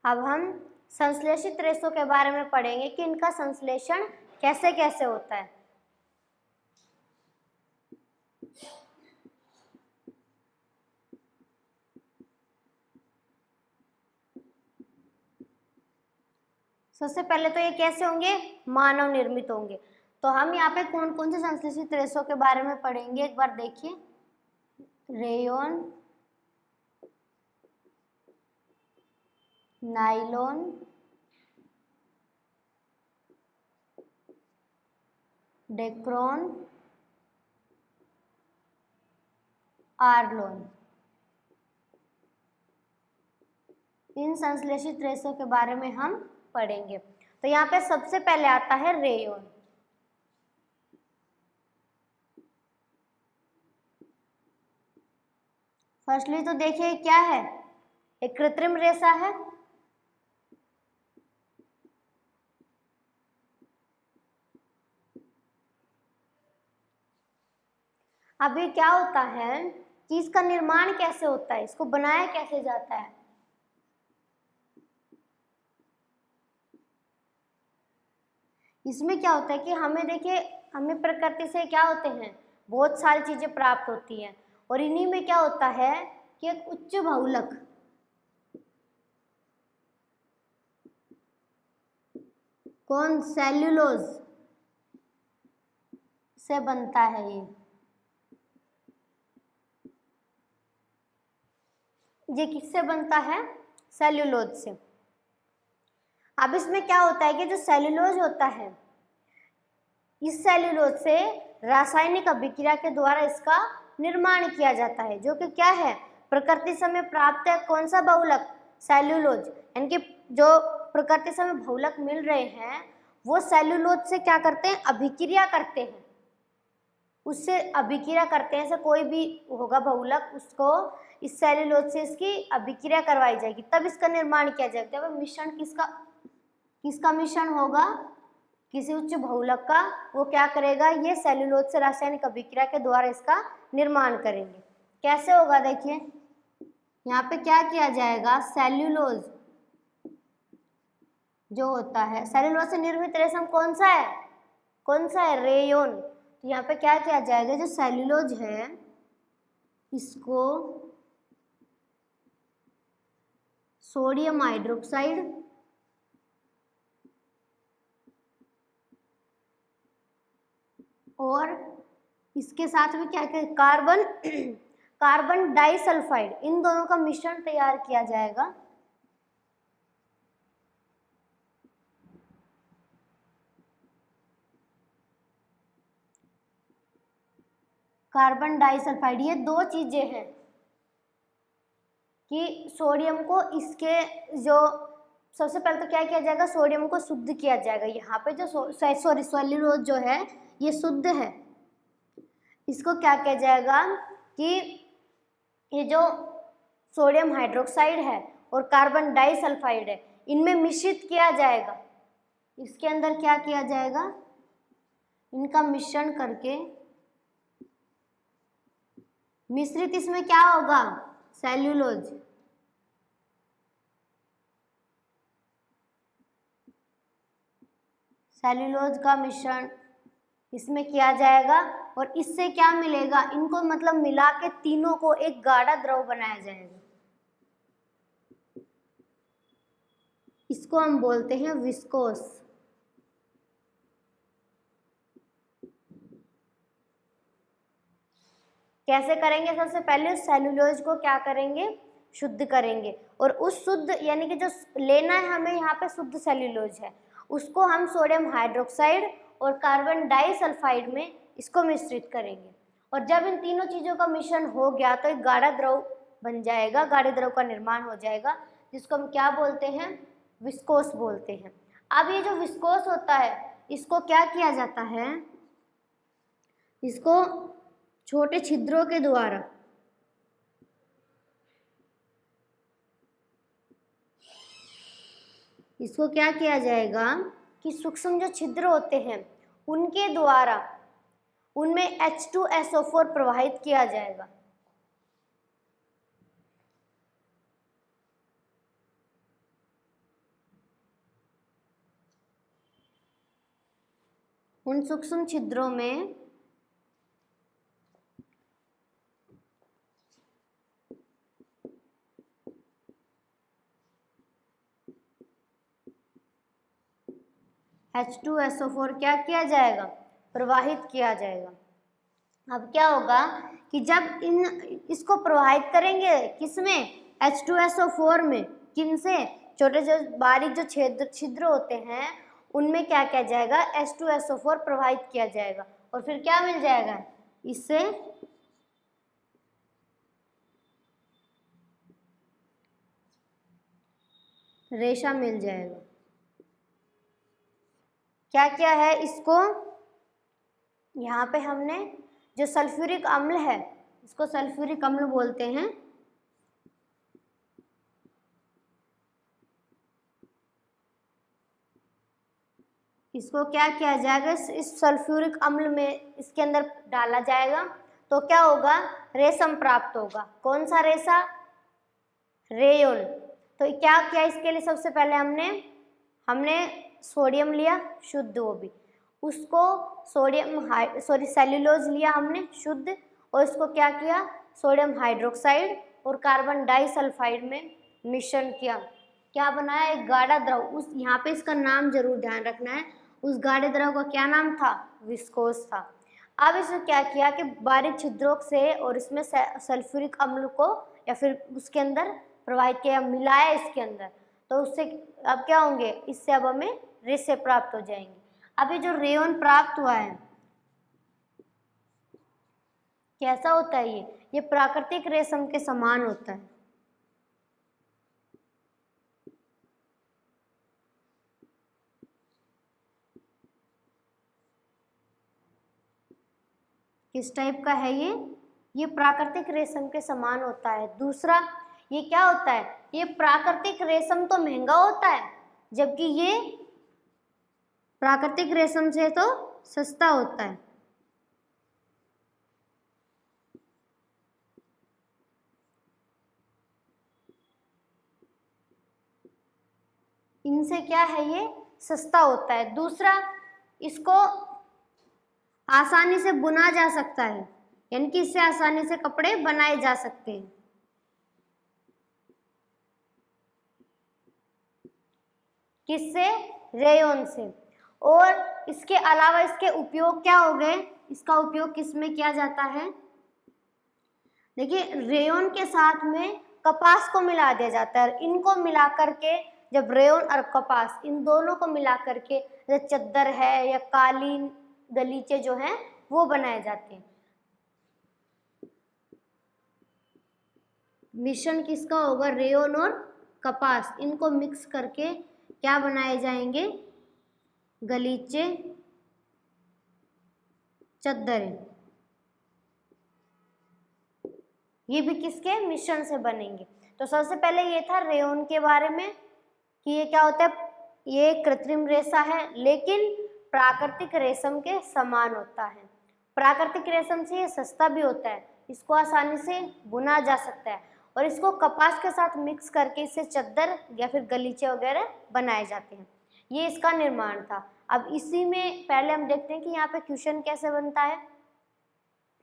अब हम संश्लेषित रेशों के बारे में पढ़ेंगे कि इनका संश्लेषण कैसे कैसे होता है। सबसे पहले तो ये कैसे होंगे, मानव निर्मित होंगे। तो हम यहाँ पे कौन कौन से संश्लेषित रेशों के बारे में पढ़ेंगे, एक बार देखिए। रेयॉन, नायलॉन, डेक्रोन, आर्लोन, इन संश्लेषित रेशों के बारे में हम पढ़ेंगे। तो यहाँ पे सबसे पहले आता है रेयॉन। फर्स्टली तो देखिए क्या है, एक कृत्रिम रेशा है। अब ये क्या होता है कि इसका निर्माण कैसे होता है, इसको बनाया कैसे जाता है। इसमें क्या होता है कि हमें देखिए, हमें प्रकृति से क्या होते हैं, बहुत सारी चीजें प्राप्त होती हैं, और इन्हीं में क्या होता है कि एक उच्च बहुलक, कौन, सेल्यूलोज से बनता है। ये किससे बनता है, सेल्यूलोज से। अब इसमें क्या होता है कि जो सेल्यूलोज होता है, इस सेल्यूलोज से रासायनिक अभिक्रिया के द्वारा इसका निर्माण किया जाता है, जो कि क्या है, प्रकृति से हमें प्राप्त है कौन सा बहुलक, सेल्यूलोज। यानी कि जो प्रकृति से हमें बहुलक मिल रहे हैं वो सेल्यूलोज से क्या करते हैं, अभिक्रिया करते हैं, उससे अभिक्रिया करते हैं। ऐसे कोई भी होगा बहुलक, उसको इस सेल्यूलोज से इसकी अभिक्रिया करवाई जाएगी, तब इसका निर्माण किया जाएगा। तब मिश्रण किसका मिश्रण होगा, किसी उच्च बहुलक का। वो क्या करेगा, ये सेल्यूलोज से रासायनिक अभिक्रिया के द्वारा इसका निर्माण करेंगे। कैसे होगा, देखिए यहाँ पे क्या किया जाएगा, सेल्यूलोज जो होता है, सेल्यूलोज से निर्मित रेशम कौन सा है, रेयॉन। तो यहाँ पे क्या किया जाएगा, जो सेल्यूलोज है इसको सोडियम हाइड्रोक्साइड और इसके साथ में क्या कार्बन डाइसल्फाइड, इन दोनों का मिश्रण तैयार किया जाएगा। कार्बन डाइसल्फाइड, ये दो चीजें हैं कि सोडियम को इसके जो सबसे पहले तो क्या किया जाएगा, सोडियम को शुद्ध किया जाएगा। यहाँ पे जो सेल्यूलोज जो है ये शुद्ध है, इसको क्या किया जाएगा कि ये जो सोडियम हाइड्रोक्साइड है और कार्बन डाइसल्फाइड है, इनमें मिश्रित किया जाएगा। इसके अंदर क्या किया जाएगा, इनका मिश्रण करके मिश्रित इसमें क्या होगा, सेल्यूलोज। सेल्यूलोज का मिश्रण इसमें किया जाएगा और इससे क्या मिलेगा, इनको मतलब मिला के तीनों को एक गाढ़ा द्रव बनाया जाएगा। इसको हम बोलते हैं विस्कोस। कैसे करेंगे, सबसे पहले सेल्यूलोज को क्या करेंगे, शुद्ध करेंगे, और उस शुद्ध यानी कि जो लेना है हमें यहाँ पे शुद्ध सेल्यूलोज है, उसको हम सोडियम हाइड्रोक्साइड और कार्बन डाइसल्फाइड में इसको मिश्रित करेंगे। और जब इन तीनों चीज़ों का मिश्रण हो गया तो एक गाढ़ा द्रव बन जाएगा, गाढ़े द्रव का निर्माण हो जाएगा, जिसको हम क्या बोलते हैं, विस्कोस बोलते हैं। अब ये जो विस्कोस होता है इसको क्या किया जाता है, इसको छोटे छिद्रों के द्वारा इसको क्या किया जाएगा कि सूक्ष्म जो छिद्र होते हैं उनके द्वारा उनमें H2SO4 प्रवाहित किया जाएगा। उन सूक्ष्म छिद्रों में H2SO4 क्या किया जाएगा, प्रवाहित किया जाएगा। अब क्या होगा कि जब इसको प्रवाहित करेंगे किसमें, H2SO4 में, किन से, छोटे जो बारीक जो छिद्र होते हैं उनमें क्या किया जाएगा, H2SO4 प्रवाहित किया जाएगा और फिर क्या मिल जाएगा, इससे रेशा मिल जाएगा। क्या क्या है इसको, यहाँ पे हमने जो सल्फ्यूरिक अम्ल है, इसको सल्फ्यूरिक अम्ल बोलते हैं। इसको क्या किया जाएगा, इस सल्फ्यूरिक अम्ल में इसके अंदर डाला जाएगा तो क्या होगा, रेशम प्राप्त होगा। कौन सा रेशा, रेयोन। तो क्या किया इसके लिए, सबसे पहले हमने सोडियम लिया शुद्ध, वो भी उसको सेल्यूलोज लिया हमने शुद्ध, और इसको क्या किया, सोडियम हाइड्रोक्साइड और कार्बन डाइसल्फाइड में मिश्रण किया। क्या बनाया, एक गाढ़ा द्रव। उस यहाँ पे इसका नाम जरूर ध्यान रखना है, उस गाढ़े द्रव का क्या नाम था, विस्कोस था। अब इसने क्या किया कि बारीक छिद्रों से और इसमें सल्फ्यूरिक अम्ल को या फिर उसके अंदर प्रवाहित किया, मिलाया इसके अंदर, तो उससे अब क्या होंगे, इससे अब हमें रेशे प्राप्त हो जाएंगे। अब ये जो रेयोन प्राप्त हुआ है कैसा होता है, ये प्राकृतिक रेशम के समान होता है। किस टाइप का है ये प्राकृतिक रेशम के समान होता है। दूसरा, ये क्या होता है, ये प्राकृतिक रेशम तो महंगा होता है, जबकि ये प्राकृतिक रेशम से तो सस्ता होता है। इनसे क्या है, ये सस्ता होता है। दूसरा, इसको आसानी से बुना जा सकता है, यानी कि इससे आसानी से कपड़े बनाए जा सकते हैं। किससे, रेयोन से। और इसके अलावा इसके उपयोग क्या हो गए, इसका उपयोग किस में किया जाता है, देखिए रेयोन के साथ में कपास को मिला दिया जाता है। इनको मिला करके, जब रेयोन और कपास इन दोनों को मिला करके चद्दर है या कालीन, गलीचे जो हैं वो बनाए जाते हैं। मिश्रण किसका होगा, रेयोन और कपास, इनको मिक्स करके क्या बनाए जाएंगे, गलीचे, चद्दरें। ये भी किसके मिश्रण से बनेंगे। तो सबसे पहले ये था रेयोन के बारे में कि ये क्या होता है, ये कृत्रिम रेशा है लेकिन प्राकृतिक रेशम के समान होता है। प्राकृतिक रेशम से ये सस्ता भी होता है, इसको आसानी से बुना जा सकता है और इसको कपास के साथ मिक्स करके इससे चद्दर या फिर गलीचे वगैरह बनाए जाते हैं। ये इसका निर्माण था। अब इसी में पहले हम देखते हैं कि यहाँ पे क्वेश्चन कैसे बनता है।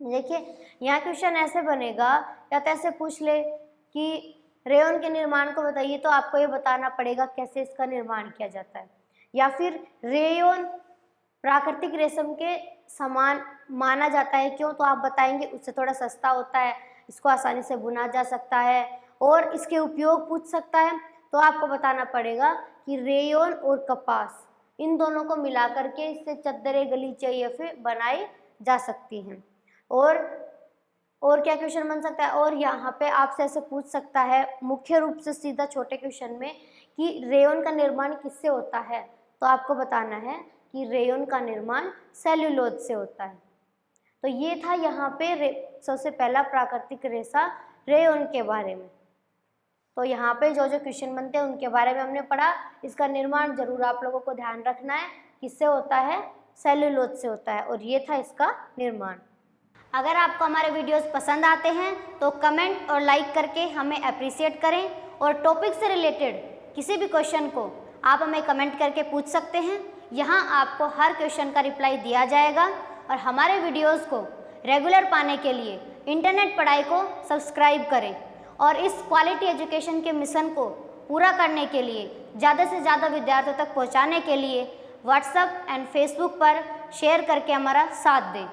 देखिए यहाँ क्वेश्चन ऐसे बनेगा, या तो ऐसे पूछ ले कि रेयोन के निर्माण को बताइए, तो आपको ये बताना पड़ेगा कैसे इसका निर्माण किया जाता है। या फिर रेयोन प्राकृतिक रेशम के समान माना जाता है, क्यों, तो आप बताएंगे उससे थोड़ा सस्ता होता है, इसको आसानी से बुना जा सकता है और इसके उपयोग पूछ सकता है। तो आपको बताना पड़ेगा कि रेयोन और कपास इन दोनों को मिला करके इससे चद्दरें, गलीचे या फिर बनाई जा सकती हैं। और क्या क्वेश्चन बन सकता है, और यहाँ पे आपसे ऐसे पूछ सकता है मुख्य रूप से सीधा छोटे क्वेश्चन में कि रेयोन का निर्माण किससे होता है, तो आपको बताना है कि रेयोन का निर्माण सेल्यूलोज से होता है। तो ये था यहाँ पे सबसे पहला प्राकृतिक रेशा रेयोन के बारे में। तो यहाँ पे जो जो क्वेश्चन बनते हैं उनके बारे में हमने पढ़ा। इसका निर्माण जरूर आप लोगों को ध्यान रखना है, किससे होता है, सेल्यूलोज से होता है, और ये था इसका निर्माण। अगर आपको हमारे वीडियोस पसंद आते हैं तो कमेंट और लाइक करके हमें अप्रिशिएट करें, और टॉपिक से रिलेटेड किसी भी क्वेश्चन को आप हमें कमेंट करके पूछ सकते हैं, यहाँ आपको हर क्वेश्चन का रिप्लाई दिया जाएगा। और हमारे वीडियोस को रेगुलर पाने के लिए इंटरनेट पढ़ाई को सब्सक्राइब करें और इस क्वालिटी एजुकेशन के मिशन को पूरा करने के लिए, ज़्यादा से ज़्यादा विद्यार्थियों तक पहुँचाने के लिए व्हाट्सएप एंड फेसबुक पर शेयर करके हमारा साथ दें।